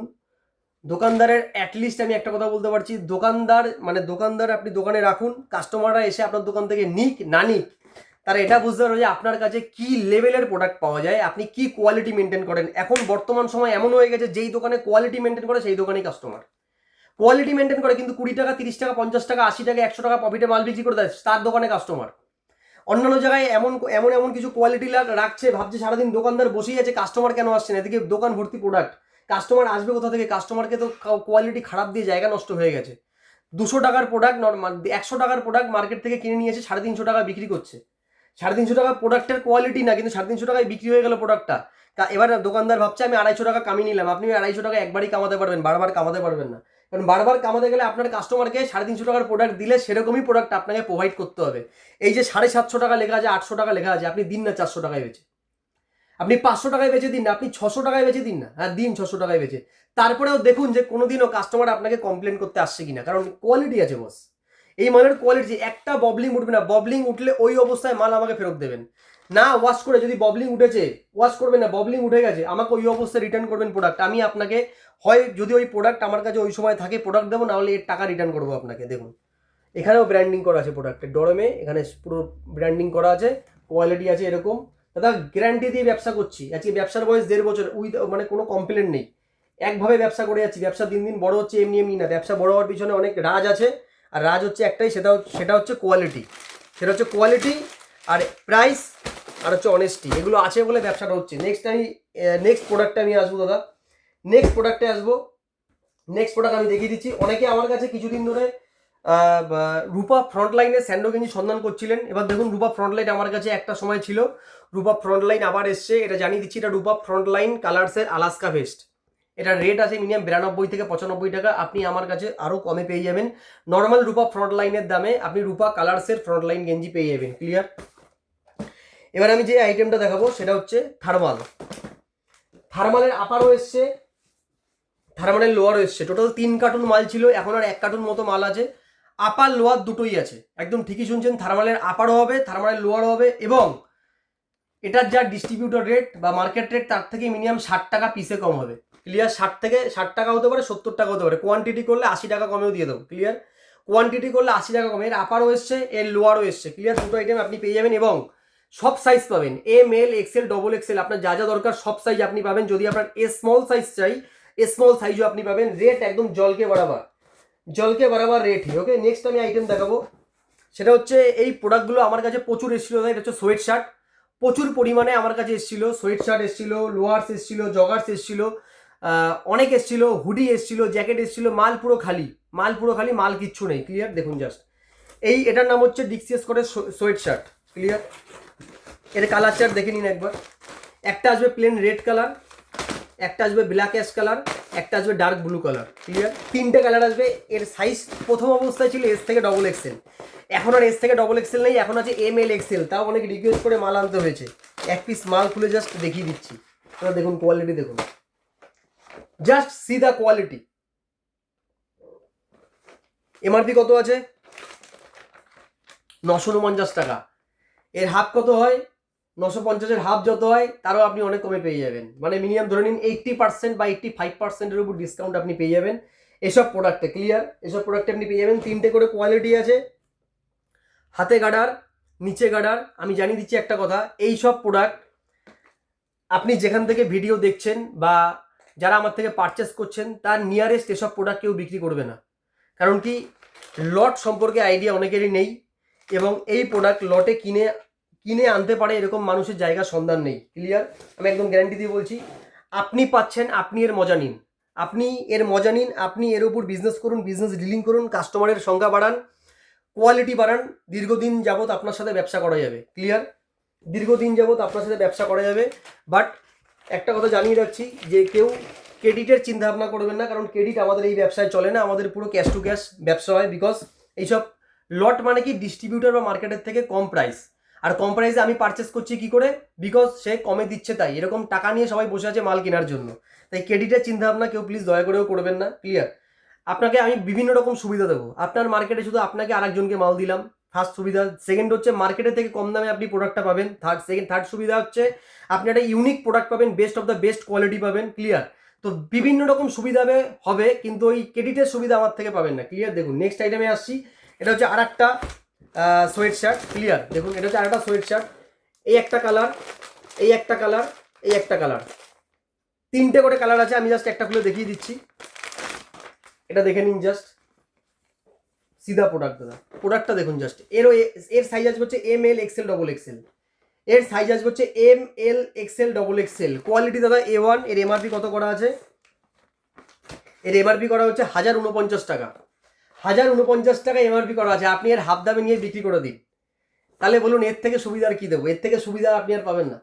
দোকানদারের অ্যাটলিস্ট আমি একটা কথা বলতে পারছি, দোকানদার আপনি দোকানে রাখুন, কাস্টমাররা এসে আপনার দোকান থেকে নিক না নিক, তারা এটা বুঝতে পারবে যে আপনার কাছে কি লেভেলের প্রোডাক্ট পাওয়া যায়, আপনি কি কোয়ালিটি মেনটেন করেন। এখন বর্তমান সময় এমন হয়ে গেছে, যেই দোকানে কোয়ালিটি মেনটেন করে সেই দোকানেই কাস্টমার। কোয়ালিটি মেনটেন করে কিন্তু 20 টাকা, 30 টাকা, 50 টাকা, 80 টাকা, 100 টাকা প্রফিটে মাল বিক্রি করে দেয়, তার দোকানে কাস্টমার। অন্যান্য জায়গায় এমন এমন এমন কিছু কোয়ালিটি রাখছে, ভাবছে সারাদিন দোকানদার বসেই আছে, কাস্টমার কেন আসছে না, এদিকে দোকান ভর্তি প্রোডাক্ট, কাস্টমার আসবে কোথা থেকে? কাস্টমারকে তো কোয়ালিটি খারাপ দিয়ে জায়গা নষ্ট হয়ে গেছে। 200 টাকার প্রোডাক্ট, 100 টাকার প্রোডাক্ট মার্কেট থেকে কিনে নিয়ে এসে 350 টাকা বিক্রি করছে। 350 টাকা প্রোডাক্টের কোয়ালিটি না, কিন্তু 350 টাকায় বিক্রি হয়ে গেল প্রোডাক্টটা। এবার দোকানদার ভাবছে আমি 250 টাকা কামিয়ে নিলাম। আপনি 250 টাকা একবারই কামাতে পারবেন, বারবার কামাতে পারবেন না। কারণ বারবার কামাতে গেলে আপনার কাস্টমারকে 350 টাকার প্রোডাক্ট দিলে সেরকমই প্রোডাক্ট আপনাকে প্রোভাইড করতে হবে। এই যে 750 টাকা লেখা আছে, 800 টাকা লেখা আছে, আপনি দিন না 400 টাকায় বেচে, আপনি 500 টাকায় বেচে দিন না, আপনি 600 টাকায় বেচে দিন না, হ্যাঁ দিন 600 টাকায় বেচে। তারপরেও দেখুন যে কোনোদিনও কাস্টমার আপনাকে কমপ্লেন করতে আসছে কিনা, কারণ কোয়ালিটি আছে বস। এই মালের কোয়ালিটি, একটা ববলিং উঠবে না, ববলিং উঠলে ওই অবস্থায় মাল আমাকে ফেরত দেবেন না। ওয়াশ করে যদি ববলিং উঠেছে ওয়াশ করবেন না, ববলিং উঠে গেছে আমাকে ওই অবস্থায় রিটার্ন করবেন প্রোডাক্ট। আমি আপনাকে হয় যদি ওই প্রোডাক্ট আমার কাছে ওই সময় থাকে প্রোডাক্ট দেবো, নাহলে এর টাকা রিটার্ন করবো আপনাকে। দেখুন এখানেও ব্র্যান্ডিং করা আছে প্রোডাক্টের, ডরমে এখানে পুরো ব্র্যান্ডিং করা আছে, কোয়ালিটি আছে এরকম। দাদা গ্যারান্টি দিয়ে ব্যবসা করছি, আজকে ব্যবসার বয়স 1.5 বছর, মানে কোনো কমপ্লেন নেই, একভাবে ব্যবসা করে যাচ্ছি। ব্যবসা দিন দিন বড় হচ্ছে, এমনি এমনি না, ব্যবসা বড় হওয়ার পিছনে অনেক রাজ আছে। আর রাজ হচ্ছে একটাই, সেটা হচ্ছে কোয়ালিটি, সেটা হচ্ছে কোয়ালিটি আর প্রাইস আর হচ্ছে অনেস্টি, এগুলো আছে বলে ব্যবসাটা হচ্ছে। নেক্সট প্রোডাক্টে আমি আসবো দাদা। নেক্সট প্রোডাক্টে আসবো। নেক্সট প্রোডাক্ট আমি দেখিয়ে দিচ্ছি। অনেকে আমার কাছে কিছুদিন ধরে রূপা ফ্রন্টলাইনের স্যান্ডো গেঞ্জি সন্ধান করছিলেন। এবার দেখুন রূপা ফ্রন্টলাইন আমার কাছে একটা সময় ছিল, রূপা ফ্রন্টলাইন আবার এসছে। এটা জানিয়ে দিচ্ছি, এটা রূপা ফ্রন্টলাইন কালার্সের আলাস্কা ভেস্ট। এটার রেট আছে মিনিমাম 92 থেকে 95 টাকা। আপনি আমার কাছে আরও কমে পেয়ে যাবেন। নর্মাল রূপা ফ্রন্টলাইনের দামে আপনি রূপা কালার্সের ফ্রন্টলাইন গেঞ্জি পেয়ে যাবেন। ক্লিয়ার? এবার আমি যে আইটেমটা দেখাবো সেটা হচ্ছে থার্মাল। থার্মালের আপারও এসছে, থার্মালের লোয়ারও এসছে। টোটাল 3 কার্টুন মাল ছিল, এখন আর 1 কার্টুন মতো মাল আছে। আপার লোয়ার দুটোই আছে, একদম ঠিকই শুনছেন। থার্মালের আপারও হবে, থার্মালের লোয়ারও হবে, এবং এটার যা ডিস্ট্রিবিউটর রেট বা মার্কেট রেট তার থেকে মিনিমাম 60 টাকা পিসে কম হবে। ক্লিয়ার? 60 টাকা হতে পারে, 70 টাকা হতে পারে। কোয়ান্টিটি করলে 80 টাকা কমেও দিয়ে দেবো। ক্লিয়ার? কোয়ান্টিটি করলে 80 টাকা কমে। এর আপারও এসছে, এর লোয়ারও এসছে। ক্লিয়ার? দুটো আইটেম আপনি পেয়ে যাবেন, এবং সব সাইজ পাবেন। এম, এল, এক্সেল, ডবল এক্সেল, আপনার যা যা দরকার সব সাইজ আপনি পাবেন। যদি আপনার স্মল সাইজ চাই, স্মল সাইজও আপনি পাবেন। রেট একদম জলকে বরাবর রেট। ওকে, নেক্সট আমি আইটেম দেখাবো, সেটা হচ্ছে এই প্রোডাক্টগুলো আমার কাছে প্রচুর এসেছিলো। এটা হচ্ছে সোয়েট শার্ট, প্রচুর পরিমাণে আমার কাছে এসেছিলো। সোয়েট শার্ট এসেছিলো, লোয়ার্স এসেছিলো, জগার্স এসেছিলো, অনেক এসেছিলো, হুডি এসেছিলো, জ্যাকেট এসেছিলো। মাল পুরো খালি, মাল কিচ্ছু নেই। ক্লিয়ার? দেখুন জাস্ট এটার নাম হচ্ছে ডিক্সিয়াস করে সোয়েট শার্ট। ক্লিয়ার? এর কালার চার্ট দেখে নিন একবার। একটা আসবে প্লেন রেড কালার, একটা আসবে ব্ল্যাক অ্যাশ কালার, একটা আসবে ডার্ক ব্লু কালার। ক্লিয়ার? 3টে কালার আসবে। এর সাইজ প্রথম অবস্থায় ছিল এস থেকে ডবল এক্সেল, এখন আর এস থেকে ডবল এক্সেল নেই, এখন আছে এম, এল, এক্সেল। তাও অনেক রিকোয়েস্ট করে মাল আনতে হয়েছে। এক পিস মাল খুলে জাস্ট দেখিয়ে দিচ্ছি। আপনারা দেখুন কোয়ালিটি, দেখুন just see the quality. MRP কত আছে? 949 টাকা। এর হাফ কত হয়? 950-এর হাফ যত হয় তারও আপনি অনেক কমে পেয়ে যাবেন। মানে মিনিমাম ধরে নিন 80% বা 85%-এর উপর ডিসকাউন্ট আপনি পেয়ে যাবেন এসব প্রোডাক্টে। ক্লিয়ার? এসব প্রোডাক্টে আপনি পেয়ে যাবেন। 3টে করে কোয়ালিটি আছে, হাতে গার্ডার, নিচে গার্ডার। আমি জানিয়ে দিচ্ছি একটা কথা, এই সব প্রোডাক্ট আপনি যেখান থেকে ভিডিও দেখছেন বা যারা আমার থেকে পারচেস করছেন তার নিয়ারেস্ট এসব প্রোডাক্ট কেউ বিক্রি করবে না। কারণ কি, লট সম্পর্কে আইডিয়া অনেকেরই নেই, এবং এই প্রোডাক্ট লটে কিনে আনতে পারে এরকম মানুষের জায়গার সন্ধান নেই। ক্লিয়ার? আমি একদম গ্যারান্টি দিয়ে বলছি, আপনি পাচ্ছেন, আপনি এর মজা নিন, আপনি এর উপর বিজনেস করুন, বিজনেস ডিলিং করুন, কাস্টমারের সংখ্যা বাড়ান, কোয়ালিটি বাড়ান, দীর্ঘদিন যাবত আপনার সাথে ব্যবসা করা যাবে। ক্লিয়ার? দীর্ঘদিন যাবত আপনার সাথে ব্যবসা করা যাবে। বাট একটা কথা জানিয়ে রাখছি যে কেউ ক্রেডিটের চিন্তা ভাবনা করবেন না, কারণ ক্রেডিট আমাদের এই ব্যবসায় চলে না। আমাদের পুরো ক্যাশ টু ক্যাশ ব্যবসা হয়। বিকজ এইসব লট মানে কি, ডিস্ট্রিবিউটর বা মার্কেটের থেকে কম প্রাইস, আর কম প্রাইসে আমি পারচেস করছি কি করে? বিকজ সে কমে দিচ্ছে তাই। এরকম টাকা নিয়ে সবাই বসে আছে মাল কেনার জন্য। তাই ক্রেডিটের চিন্তা ভাবনা কেউ প্লিজ দয়া করেও করবেন না। ক্লিয়ার? আপনাকে আমি বিভিন্ন রকম সুবিধা দেবো। আপনার মার্কেটে শুধু আপনাকে আরেকজনকে মাল দিলাম, ফার্স্ট সুবিধা। সেকেন্ড হচ্ছে মার্কেটের থেকে কম দামে আপনি প্রোডাক্টটা পাবেন। থার্ড সুবিধা হচ্ছে আপনি একটা ইউনিক প্রোডাক্ট পাবেন, best of the best quality পাবেন। ক্লিয়ার? তো বিভিন্ন রকম সুবিধা হবে, কিন্তু ওই ক্রেডিটের সুবিধা আমার থেকে পাবেন না। ক্লিয়ার? দেখুন নেক্সট আইটেমে আসছি। এটা হচ্ছে আর একটা সোয়েট শার্ট। ক্লিয়ার? দেখুন এটা হচ্ছে আর একটা সোয়েট শার্ট। এই একটা কালার, এই একটা কালার, এই একটা কালার, 3টে করে কালার আছে। আমি জাস্ট একটা খুলে দেখিয়ে দিচ্ছি। এটা দেখে নিন জাস্ট, সিধা প্রোডাক্ট দাদা। প্রোডাক্টটা দেখুন জাস্ট। এর সাইজ আসবে হচ্ছে এম, এল, এক্সেল, ডবল এক্সেল। এর সাইজ আসবে হচ্ছে এম, এল, এক্সেল, ডবল এক্সেল। কোয়ালিটি দাদা A1। এর এমআরপি কত করা আছে? এর এমআরপি করা হচ্ছে 1049 টাকা। 1049 টাকা এমআরপি করা আছে। আপনি এর হাফ দামে নিয়ে বিক্রি করে দিন। তাহলে বলুন এর থেকে সুবিধা আর কি দেবো? এর থেকে সুবিধা আপনি আর পাবেন না।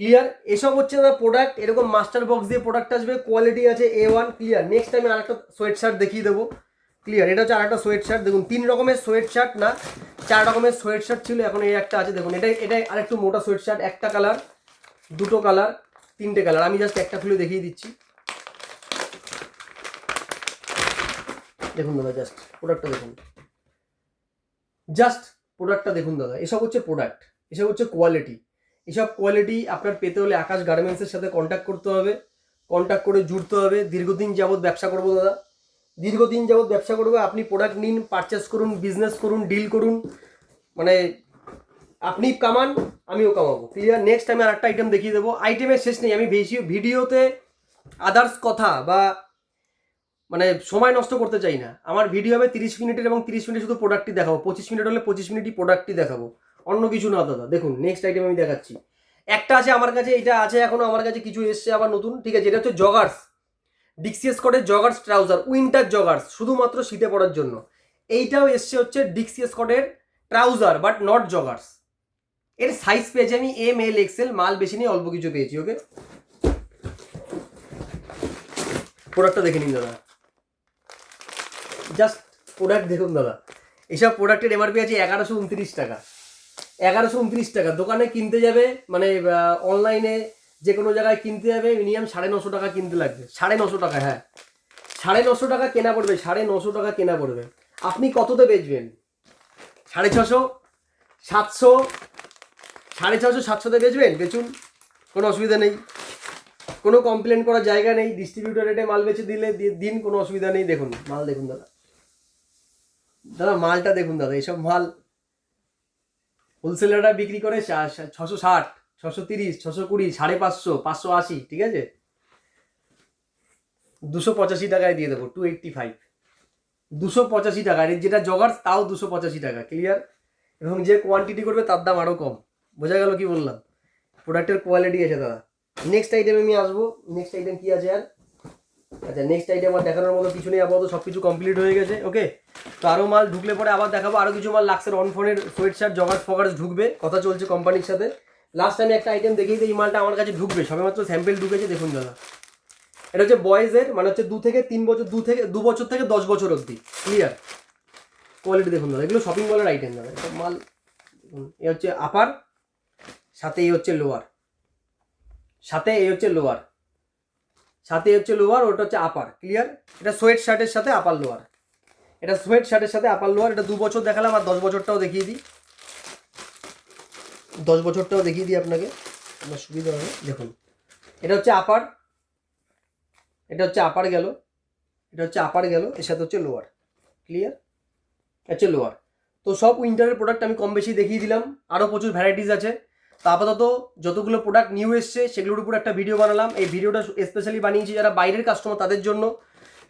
ক্লিয়ার? এসব হচ্ছে দাদা প্রোডাক্ট। এরকম মাস্টার বক্স দিয়ে প্রোডাক্ট আসবে, কোয়ালিটি আছে A1। ক্লিয়ার? নেক্সট আমি আরেকটা সোয়েট শার্ট দেখিয়ে দেবো। ক্লিয়ার? এটা হচ্ছে আরেকটা সোয়েট শার্ট। দেখুন 3 রকমের সোয়েট শার্ট না, 4 রকমের সোয়েট শার্ট ছিল, এখন এই একটা আছে। দেখুন এটা আরেকটু মোটা সোয়েট শার্ট। একটা কালার, দুটো কালার, 3টে কালার। আমি জাস্ট একটা খুলে দেখিয়ে দিচ্ছি। দেখুন দাদা জাস্ট প্রোডাক্টটা দেখুন, জাস্ট প্রোডাক্টটা দেখুন দাদা। এসব হচ্ছে প্রোডাক্ট, এসব হচ্ছে কোয়ালিটি। এসব কোয়ালিটি আপনার পেতে হলে আকাশ গার্মেন্টসের সাথে কন্ট্যাক্ট করতে হবে, কন্ট্যাক্ট করে জুড়তে হবে। দীর্ঘদিন যাবত ব্যবসা করবো দাদা, দীর্ঘদিন যাবত ব্যবসা করবো। আপনি প্রোডাক্ট নিন, পারচেস করুন, বিজনেস করুন, ডিল করুন, মানে আপনি কামান, আমিও কামাবো। ক্লিয়ার? নেক্সট আমি আর একটা আইটেম দেখিয়ে দেবো। আইটেমের শেষ নেই। আমি বেশি ভিডিওতে আদার্স কথা বা মানে সময় নষ্ট করতে চাই না। আমার ভিডিও হবে 30 মিনিটের, এবং 30 মিনিট শুধু প্রোডাক্টই দেখাবো। 25 মিনিট হলে 25 মিনিটই প্রোডাক্টই দেখাবো, অন্য কিছু না দাদা। দেখুন নেক্সট আইটেম আমি দেখাচ্ছি। একটা আছে আমার কাছে, এটা আছে এখনো আমার কাছে, কিছু এসছে আবার নতুন। ঠিক আছে? এটা হচ্ছে জগার্স। ডিক্সিএস কোডের জগার্স ট্রাউজার, উইন্টার জগার্স, শুধুমাত্র শীতে পরার জন্য। এইটাও এসছে হচ্ছে ডিক্সিএস কোডের ট্রাউজার, বাট নট জগার্স। এর সাইজ পেয়েছি আমি এম এল এক্সেল, মাল বেশি নেই, অল্প কিছু পেয়েছি। ওকে, প্রোডাক্টটা দেখে নিন দাদা, জাস্ট প্রোডাক্ট দেখুন দাদা। এইসব প্রোডাক্টের এমআরপি আছে 1129 টাকা। 1129 টাকা। দোকানে কিনতে যাবে মানে অনলাইনে যে কোনো জায়গায় কিনতে যাবে মিনিমাম 950 টাকা কিনতে লাগবে। 950 টাকা, হ্যাঁ 950 টাকা কেনা পড়বে, 950 টাকা কেনা পড়বে। আপনি কততে বেচবেন? 650, 700, 650, 700তে বেচবেন, বেচুন, কোনো অসুবিধা নেই, কোনো কমপ্লেন করার জায়গা নেই। ডিস্ট্রিবিউটর রেটে মাল বেচে দিলে দিন, কোনো অসুবিধা নেই। দেখুন মাল দেখুন দাদা, দাদা মালটা দেখুন দাদা। এইসব মাল হোলসেলাররা বিক্রি করে 660, 630, 620, 550, 580, ঠিক আছে? 285 টাকায় দিয়ে দেবো, 285, 285 টাকা। এর যেটা জগার্স তাও 285 টাকা, ক্লিয়ার? এবং যে কোয়ান্টিটি করবে তার দাম আরও কম। বোঝা গেল কি বললাম? প্রোডাক্টের কোয়ালিটি আছে দাদা। নেক্সট আইটেমে আমি আসবো। নেক্সট আইটেম কি আছে আর? আচ্ছা, নেক্সট আইটেম আমার দেখানোর মতো কিছু নেই, আপাতত সব কিছু কমপ্লিট হয়ে গেছে। ওকে, তো আরও মাল ঢুকলে পরে আবার দেখাবো। আরও কিছু মাল লাক্সের অনফোনের সোয়েট শার্ট, জগার্স ফগার্স ঢুকবে, কথা চলছে কোম্পানির সাথে। লাস্ট আমি একটা আইটেম দেখিয়ে দিই, এই মালটা আমার কাছে ঢুকবে, সবেমাত্র স্যাম্পেল ঢুকেছে। দেখুন দাদা, এটা হচ্ছে বয়েজের, মানে হচ্ছে 2 থেকে 3 বছর, 2 বছর থেকে 10 বছর অবধি, ক্লিয়ার? কোয়ালিটি দেখুন দাদা, এগুলো শপিং মলের আইটেম দাদা। সব মাল এ হচ্ছে আপার, সাথে এই হচ্ছে লোয়ার, সাথে এই হচ্ছে লোয়ার, সাথে হচ্ছে লোয়ার, ওটা হচ্ছে আপার, ক্লিয়ার? এটা সোয়েট শার্টের সাথে আপার লোয়ার, এটা সোয়েট শার্টের সাথে আপার লোয়ার। এটা 2 বছর দেখালাম, আর 10 বছরটাও দেখিয়ে দিই। 10 বছরটাও দেখিয়ে দিই আপনাকে, আমার সুবিধা হবে। দেখুন, এটা হচ্ছে আপার, এটা হচ্ছে আপার গেল, এটা হচ্ছে আপার গেল, এর সাথে হচ্ছে লোয়ার, ক্লিয়ার? হচ্ছে লোয়ার। তো সব উইন্টারের প্রোডাক্ট আমি কম বেশি দেখিয়ে দিলাম, আরও প্রচুর ভ্যারাইটিস আছে। তো আপাতত যতগুলো প্রোডাক্ট নিউ এসছে সেগুলোর উপর একটা ভিডিও বানালাম। এই ভিডিওটা স্পেশালি বানিয়েছি যারা বাইরের কাস্টমার তাদের জন্য,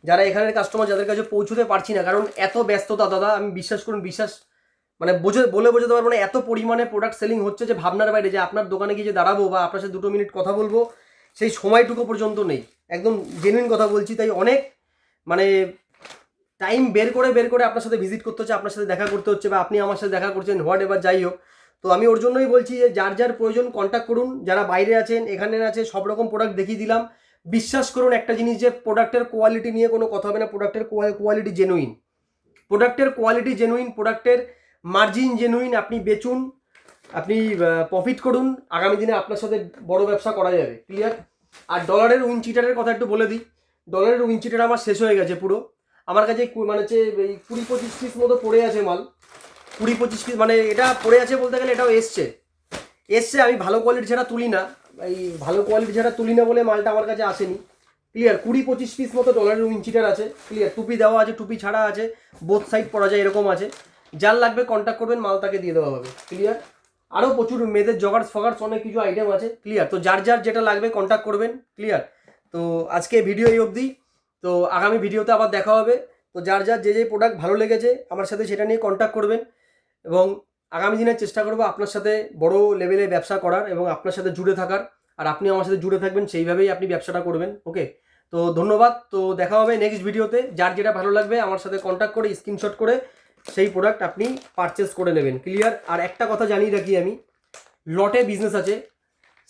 যারা এখানের কাস্টমার যাদের কাছে পৌঁছতে পারছি না, কারণ এত ব্যস্ততা দাদা, আমি বিশ্বাস করুন, বিশ্বাস মানে বলে বোঝাতে পারবো না, এত পরিমাণে প্রোডাক্ট সেলিং হচ্ছে যে ভাবনার বাইরে। যে আপনার দোকানে গিয়ে যে দাঁড়াবো বা আপনার সাথে 2 মিনিট কথা বলবো, সেই সময়টুকু পর্যন্ত নেই। একদম জেনুইন কথা বলছি। তাই অনেক মানে টাইম বের করে আপনার সাথে ভিজিট করতে হচ্ছে, আপনার সাথে দেখা করতে হচ্ছে, বা আপনি আমার সাথে দেখা করছেন, হোয়াট এভার, যাই হোক। তো আমি ওর জন্যই বলছি যে যার যার প্রয়োজন কন্ট্যাক্ট করুন। যারা বাইরে আছেন, এখানে আছে, সব রকম প্রোডাক্ট দেখিয়ে দিলাম। বিশ্বাস করুন একটা জিনিস, যে প্রোডাক্টের কোয়ালিটি নিয়ে কোনো কথা হবে না। প্রোডাক্টের কোয়ালিটি জেনুইন, প্রোডাক্টের কোয়ালিটি জেনুইন, প্রোডাক্টের মার্জিন জেনুইন। আপনি বেচুন, আপনি প্রফিট করুন, আগামী দিনে আপনার সাথে বড় ব্যবসা করা যাবে, ক্লিয়ার? আর ডলারের উইন চিটারের কথা একটু বলে দিই। ডলারের উইন চিটার আমার শেষ হয়ে গেছে পুরো। আমার কাছে মানে হচ্ছে 20-25 পিস মতো পড়ে আছে মাল, 20-25 পিস, মানে এটা পড়ে আছে বলতে গেলে এটাও এসছে। আমি ভালো কোয়ালিটি ছাড়া তুলি না, এই ভালো কোয়ালিটি ছাড়া তুলি না বলে মালটা আমার কাছে আসেনি, ক্লিয়ার? 20-25 পিস মতো ডলারের উইন চিটার আছে, ক্লিয়ার? টুপি দেওয়া আছে, টুপি ছাড়া আছে, বোথ সাইড পরা যায়, এরকম আছে। যার লাগবে কন্ট্যাক্ট করবেন, মাল তাকে দিয়ে দেওয়া হবে, ক্লিয়ার? আরও প্রচুর মেয়েদের জগার্স ফগার্স অনেক কিছু আইটেম আছে, ক্লিয়ার? তো যার যার যেটা লাগবে কন্ট্যাক্ট করবেন, ক্লিয়ার? তো আজকে ভিডিও এই অবধি। তো আগামী ভিডিওতে আবার দেখা হবে। তো যার যার যে প্রোডাক্ট ভালো লেগেছে আমার সাথে সেটা নিয়ে কন্ট্যাক্ট করবেন, এবং আগামী দিনে চেষ্টা করবো আপনার সাথে বড় লেভেলে ব্যবসা করার এবং আপনার সাথে জুড়ে থাকার। আর আপনি আমার সাথে জুড়ে থাকবেন, সেইভাবেই আপনি ব্যবসাটা করবেন। ওকে, তো ধন্যবাদ। তো দেখা হবে নেক্সট ভিডিওতে। যার যেটা ভালো লাগবে আমার সাথে কন্ট্যাক্ট করে স্ক্রিনশট করে সেই প্রোডাক্ট আপনি পারচেস করে নেবেন, ক্লিয়ার? আর একটা কথা জানিয়ে রাখি, আমি লটে বিজনেস আছে।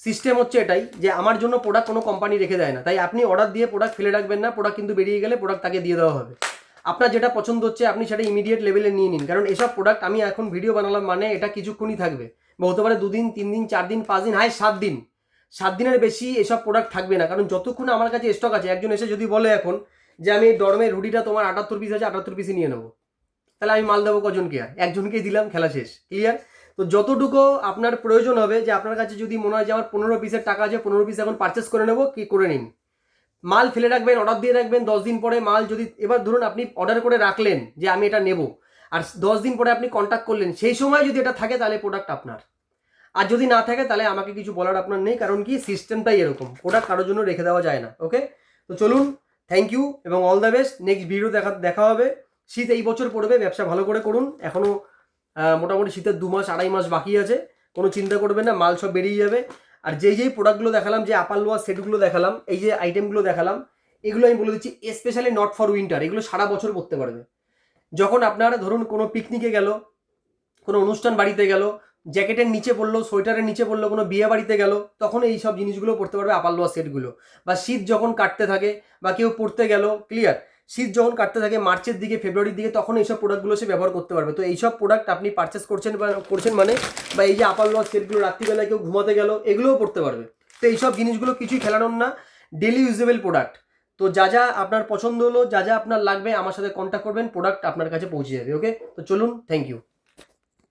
সিস্টেম হচ্ছে এটাই যে আমার জন্য প্রোডাক্ট কোনো কোম্পানি রেখে দেয় না। তাই আপনি অর্ডার দিয়ে প্রোডাক্ট ফেলে রাখবেন না। প্রোডাক্ট কিন্তু বেরিয়ে গেলে প্রোডাক্ট তাকে দিয়ে দেওয়া হবে। আপনার যেটা পছন্দ হচ্ছে আপনি সেটা ইমিডিয়েট লেভেলে নিয়ে নিন, কারণ এসব প্রোডাক্ট আমি এখন ভিডিও বানালাম মানে এটা কিছুক্ষণই থাকবে, বা হতে পারে 2 দিন, 3 দিন, 4 দিন, 5 দিন, হাই 7 দিন। 7 দিনের বেশি এসব প্রোডাক্ট থাকবে না, কারণ যতক্ষণ আমার কাছে স্টক আছে। একজন এসে যদি বলে এখন যে আমি এই ডরমের রুটিটা তোমার 78 পিস আছে, 78 পিসই নিয়ে নেবো, তাহলে আমি মাল দেবো কজনকে? আর একজনকেই দিলাম, খেলা শেষ, ক্লিয়ার? তো যতটুকু আপনার প্রয়োজন হবে, যে আপনার কাছে যদি মনে হয় যে আমার 15 পিসের টাকা আছে, 15 পিস এখন পারচেস করে নেবো, কি করে নিন। মাল ফেলে রাখবেন, অর্ডার দিয়ে রাখবেন। 10 দিন পরে মাল যদি, এবার ধরুন আপনি অর্ডার করে রাখলেন যে আমি এটা নেব, আর 10 দিন পরে আপনি কন্ট্যাক্ট করলেন, সেই সময় যদি এটা থাকে তাহলে প্রোডাক্ট আপনার। আর যদি না থাকে তাহলে আমাকে কিছু বলার আপনার নেই, কারণ কি সিস্টেমটাই এরকম, প্রোডাক্ট কারোর জন্য রেখে দেওয়া যায় না। ওকে, তো চলুন, থ্যাংক ইউ এবং all the best. Next video দেখা হবে। শীত এই বছর পড়বে, ব্যবসা ভালো করে করুন। এখনও মোটামুটি শীতের 2 মাস 2.5 মাস বাকি আছে, কোনো চিন্তা করবেন না, মাল সব বেরিয়ে যাবে। আর যেই প্রোডাক্টগুলো দেখালাম, যে আপার লোয়ার সেটগুলো দেখালাম, এই যে আইটেমগুলো দেখালাম, এগুলো আমি বলে দিচ্ছি, স্পেশালি নট ফর উইন্টার, এগুলো সারা বছর পরতে পারবে। যখন আপনারা ধরুন কোনো পিকনিকে গেল, কোনো অনুষ্ঠান বাড়িতে গেল, জ্যাকেটের নিচে পড়লো, সোয়েটারের নিচে পড়লো, কোনো বিয়ে বাড়িতে গেল, তখন এই সব জিনিসগুলো পড়তে পারবে, আপার লোয়ার সেটগুলো। বা শীত যখন কাটতে থাকে বা কেউ পড়তে গেল, ক্লিয়ার, শীত যখন কাটতে থাকে মার্চের দিকে, ফেব্রুয়ারির দিকে, তখন এইসব প্রোডাক্টগুলো সে ব্যবহার করতে পারবে। তো এইসব প্রোডাক্ট আপনি পারচেস করছেন মানে, বা এই যে আপার লোয়ার সেটগুলো রাত্রিবেলায় কেউ ঘুমাতে গেল, এগুলোও পড়তে পারবে। তো এইসব জিনিসগুলো কিছুই খেলানোর না, ডেলি ইউজেবল প্রোডাক্ট। তো যা যা আপনার পছন্দ হলো, যা যা আপনার লাগবে, আমার সাথে কন্ট্যাক্ট করবেন, প্রোডাক্ট আপনার কাছে পৌঁছে যাবে। ওকে, তো চলুন, থ্যাংক ইউ।